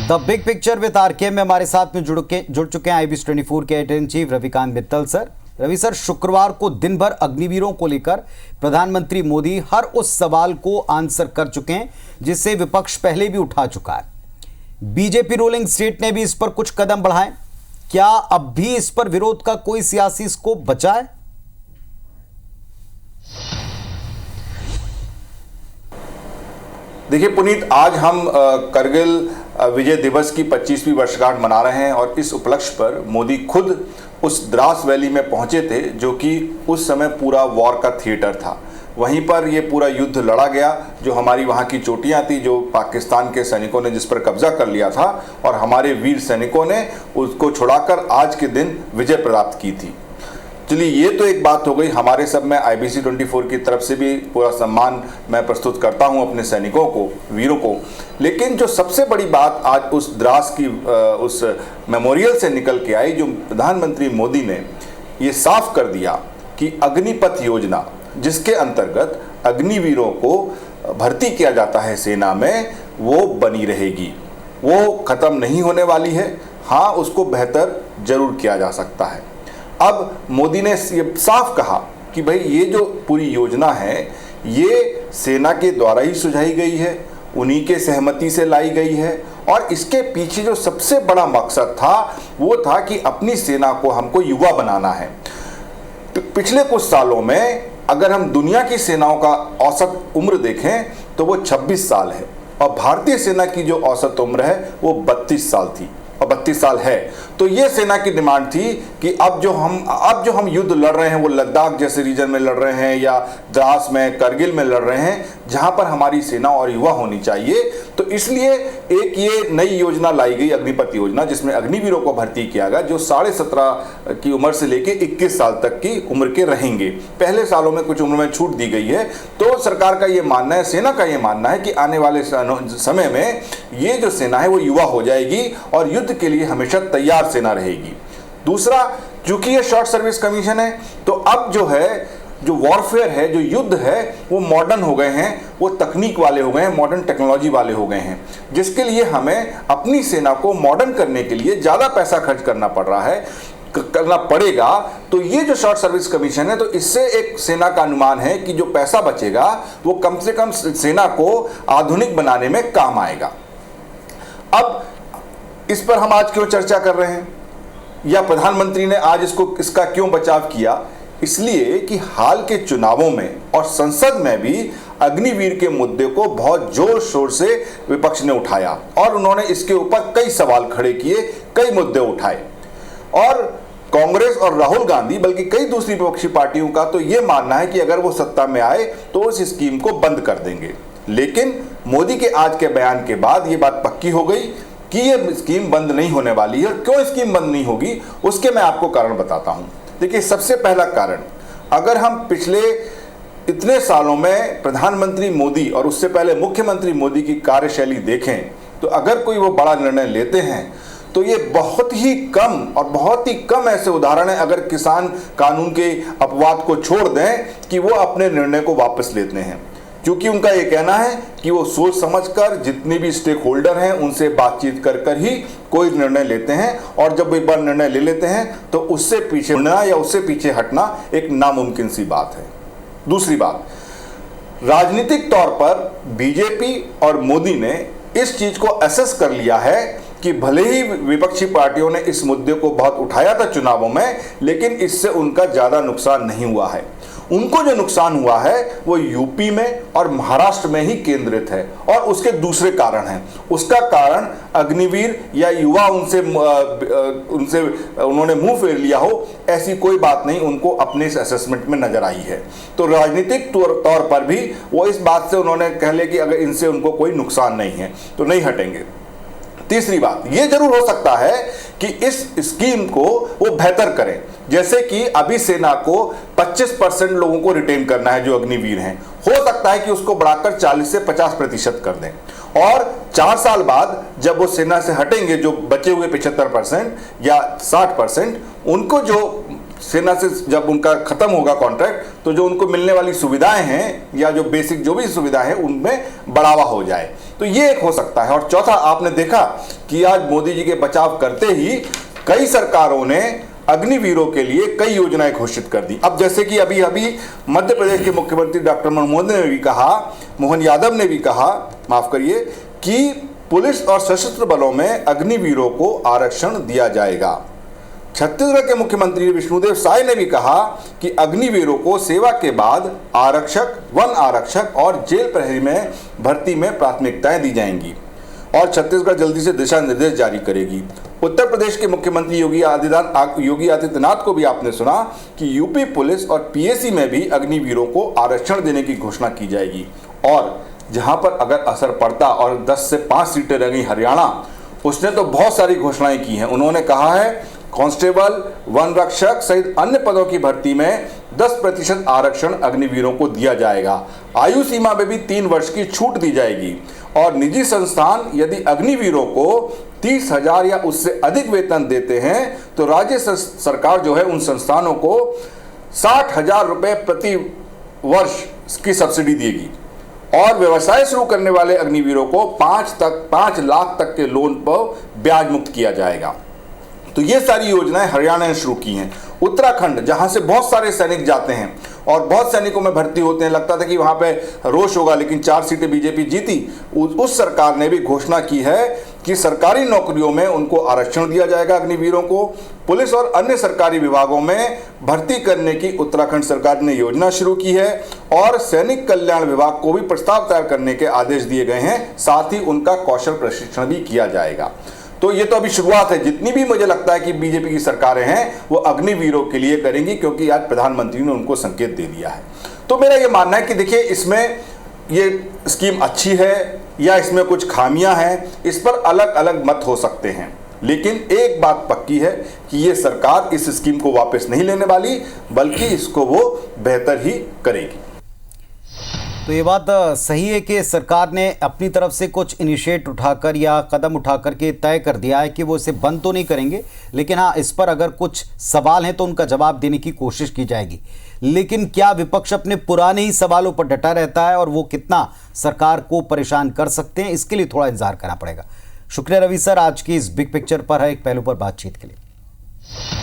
The big picture with RK में हमारे साथ में जुड़ चुके हैं IBC 24 के editor in chief Ravikant Mittal sir. Ravi sir, शुक्रवार को दिन भर अग्निवीरों को लेकर प्रधानमंत्री मोदी हर उस सवाल को आंसर कर चुके हैं जिससे विपक्ष पहले भी उठा चुका है। बीजेपी रूलिंग स्टेट ने भी इस पर कुछ कदम बढ़ाए। क्या अब भी इस पर विरोध का कोई सियासी स्कोप बचा है? देखिए पुनीत, आज हम करगिल विजय दिवस की 25वीं वर्षगांठ मना रहे हैं और इस उपलक्ष्य पर मोदी खुद उस द्रास वैली में पहुंचे थे जो कि उस समय पूरा वॉर का थिएटर था। वहीं पर ये पूरा युद्ध लड़ा गया, जो हमारी वहाँ की चोटियाँ थी, जो पाकिस्तान के सैनिकों ने जिस पर कब्जा कर लिया था और हमारे वीर सैनिकों ने उसको छुड़ाकर आज के दिन विजय प्राप्त की थी। चलिए, ये तो एक बात हो गई। हमारे सब में IBC 24 की तरफ से भी पूरा सम्मान मैं प्रस्तुत करता हूं अपने सैनिकों को, वीरों को। लेकिन जो सबसे बड़ी बात आज उस द्रास की उस मेमोरियल से निकल के आई, जो प्रधानमंत्री मोदी ने ये साफ कर दिया कि अग्निपथ योजना, जिसके अंतर्गत अग्निवीरों को भर्ती किया जाता है सेना में, वो बनी रहेगी, वो ख़त्म नहीं होने वाली है। हाँ, उसको बेहतर जरूर किया जा सकता है। अब मोदी ने ये साफ कहा कि भाई ये जो पूरी योजना है ये सेना के द्वारा ही सुझाई गई है, उन्हीं के सहमति से लाई गई है और इसके पीछे जो सबसे बड़ा मकसद था वो था कि अपनी सेना को हमको युवा बनाना है। तो पिछले कुछ सालों में अगर हम दुनिया की सेनाओं का औसत उम्र देखें तो वो 26 साल है और भारतीय सेना की जो औसत उम्र है वो 32 साल थी और 32 साल है। तो ये सेना की डिमांड थी कि अब जो हम युद्ध लड़ रहे हैं वो लद्दाख जैसे रीजन में लड़ रहे हैं या द्रास में, करगिल में लड़ रहे हैं, जहां पर हमारी सेना और युवा होनी चाहिए। तो इसलिए एक ये नई योजना लाई गई, अग्निपथ योजना, जिसमें अग्निवीरों को भर्ती किया गया जो 17.5 की उम्र से लेकर 21 साल तक की उम्र के रहेंगे। पहले सालों में कुछ उम्र में छूट दी गई है। तो सरकार का ये मानना है, सेना का ये मानना है कि आने वाले समय में ये जो सेना है वो युवा हो जाएगी और युद्ध के लिए हमेशा तैयार सेना रहेगी। दूसरा, चूंकि ये शॉर्ट सर्विस कमीशन है तो अब जो है, जो वॉरफेयर है, जो युद्ध है, वो मॉडर्न हो गए हैं, वो तकनीक वाले हो गए हैं, मॉडर्न टेक्नोलॉजी वाले हो गए हैं, जिसके लिए हमें अपनी सेना को मॉडर्न करने के लिए ज़्यादा पैसा खर्च करना पड़ेगा। तो ये जो शॉर्ट सर्विस कमीशन है, तो इससे एक सेना का अनुमान है कि जो पैसा बचेगा वो कम से कम सेना को आधुनिक बनाने में काम आएगा। अब इस पर हम आज क्यों चर्चा कर रहे हैं या प्रधानमंत्री ने आज इसका क्यों बचाव किया? इसलिए कि हाल के चुनावों में और संसद में भी अग्निवीर के मुद्दे को बहुत जोर शोर से विपक्ष ने उठाया और उन्होंने इसके ऊपर कई सवाल खड़े किए, कई मुद्दे उठाए। और कांग्रेस और राहुल गांधी, बल्कि कई दूसरी विपक्षी पार्टियों का तो ये मानना है कि अगर वो सत्ता में आए तो उस स्कीम को बंद कर देंगे। लेकिन मोदी के आज के बयान के बाद ये बात पक्की हो गई कि ये स्कीम बंद नहीं होने वाली है। क्यों स्कीम बंद नहीं होगी, उसके मैं आपको कारण बताता हूं। देखिए, सबसे पहला कारण, अगर हम पिछले इतने सालों में प्रधानमंत्री मोदी और उससे पहले मुख्यमंत्री मोदी की कार्यशैली देखें तो अगर कोई वो बड़ा निर्णय लेते हैं तो ये बहुत ही कम ऐसे उदाहरण हैं, अगर किसान कानून के अपवाद को छोड़ दें, कि वो अपने निर्णय को वापस लेते हैं। क्योंकि उनका ये कहना है कि वो सोच समझकर जितने भी स्टेक होल्डर हैं उनसे बातचीत कर ही कोई निर्णय लेते हैं और जब एक बार निर्णय ले लेते हैं तो उससे पीछे मुड़ना या उससे पीछे हटना एक नामुमकिन सी बात है। दूसरी बात, राजनीतिक तौर पर बीजेपी और मोदी ने इस चीज को असेस कर लिया है कि भले ही विपक्षी पार्टियों ने इस मुद्दे को बहुत उठाया था चुनावों में, लेकिन इससे उनका ज्यादा नुकसान नहीं हुआ है। उनको जो नुकसान हुआ है वो यूपी में और महाराष्ट्र में ही केंद्रित है और उसके दूसरे कारण हैं। उसका कारण अग्निवीर या युवा उनसे उन्होंने मुंह फेर लिया हो, ऐसी कोई बात नहीं उनको अपने इस असेसमेंट में नजर आई है। तो राजनीतिक तौर पर भी वो इस बात से उन्होंने कह लिया कि अगर इनसे उनको कोई नुकसान नहीं है तो नहीं हटेंगे। तीसरी बात, ये जरूर हो सकता है कि इस स्कीम को वो बेहतर करें, जैसे कि अभी सेना को 25% लोगों को रिटेन करना है जो अग्निवीर हैं, हो सकता है कि उसको बढ़ाकर 40 से 50% कर दें और 4 साल बाद जब वो सेना से हटेंगे, जो बचे हुए 75% या 60%, उनको जो सेना से जब उनका खत्म होगा कॉन्ट्रैक्ट, तो जो उनको मिलने वाली सुविधाएं हैं या जो बेसिक जो भी सुविधा है उनमें बढ़ावा हो जाए, तो ये एक हो सकता है। और चौथा, आपने देखा कि आज मोदी जी के बचाव करते ही कई सरकारों ने अग्निवीरों के लिए कई योजनाएं घोषित कर दी। अब जैसे कि अभी मध्य प्रदेश के मुख्यमंत्री डॉक्टर मोहन यादव ने भी कहा, माफ करिए, कि पुलिस और सशस्त्र बलों में अग्निवीरों को आरक्षण दिया जाएगा। छत्तीसगढ़ के मुख्यमंत्री विष्णुदेव साय ने भी कहा कि अग्निवीरों को सेवा के बाद आरक्षक, वन आरक्षक और जेल प्रहरी में भर्ती में प्राथमिकताएं दी जाएंगी और छत्तीसगढ़ जल्दी से दिशा निर्देश जारी करेगी। उत्तर प्रदेश के मुख्यमंत्री योगी आदित्यनाथ को भी आपने सुना कि यूपी पुलिस और पीएसी में भी अग्निवीरों को आरक्षण देने की घोषणा की जाएगी। और जहां पर अगर असर पड़ता और 10 से 5 सीटें रह गई हरियाणा, उसने तो बहुत सारी घोषणाएं की हैं। उन्होंने कहा है कांस्टेबल, वन रक्षक सहित अन्य पदों की भर्ती में 10% आरक्षण अग्निवीरों को दिया जाएगा। आयु सीमा में भी 3 वर्ष की छूट दी जाएगी और निजी संस्थान यदि अग्निवीरों को 30,000 या उससे अधिक वेतन देते हैं तो राज्य सरकार जो है उन संस्थानों को 60,000 रुपए प्रति वर्ष की सब्सिडी देगी और व्यवसाय शुरू करने वाले अग्निवीरों को 5 लाख तक के लोन पर ब्याज मुक्त किया जाएगा। तो ये सारी योजनाएं हरियाणा ने शुरू की हैं। उत्तराखंड, जहां से बहुत सारे सैनिक जाते हैं और बहुत सैनिकों में भर्ती होते हैं, लगता था कि वहां पे रोष होगा, लेकिन 4 सीटें बीजेपी जीती। उस सरकार ने भी घोषणा की है कि सरकारी नौकरियों में उनको आरक्षण दिया जाएगा अग्निवीरों को। पुलिस और अन्य सरकारी विभागों में भर्ती करने की उत्तराखंड सरकार ने योजना शुरू की है और सैनिक कल्याण विभाग को भी प्रस्ताव तैयार करने के आदेश दिए गए हैं। साथ ही उनका कौशल प्रशिक्षण भी किया जाएगा। तो ये तो अभी शुरुआत है। जितनी भी मुझे लगता है कि बीजेपी की सरकारें हैं वो अग्निवीरों के लिए करेंगी, क्योंकि आज प्रधानमंत्री ने उनको संकेत दे दिया है। तो मेरा ये मानना है कि देखिए, इसमें ये स्कीम अच्छी है या इसमें कुछ खामियां हैं, इस पर अलग अलग मत हो सकते हैं, लेकिन एक बात पक्की है कि ये सरकार इस स्कीम को वापस नहीं लेने वाली, बल्कि इसको वो बेहतर ही करेगी। तो ये बात सही है कि सरकार ने अपनी तरफ से कुछ इनिशिएट उठाकर या कदम उठाकर के तय कर दिया है कि वो इसे बंद तो नहीं करेंगे, लेकिन हाँ, इस पर अगर कुछ सवाल हैं तो उनका जवाब देने की कोशिश की जाएगी। लेकिन क्या विपक्ष अपने पुराने ही सवालों पर डटा रहता है और वो कितना सरकार को परेशान कर सकते हैं, इसके लिए थोड़ा इंतजार करना पड़ेगा। शुक्रिया रवि सर, आज की इस बिग पिक्चर पर है एक पहलू पर बातचीत के लिए।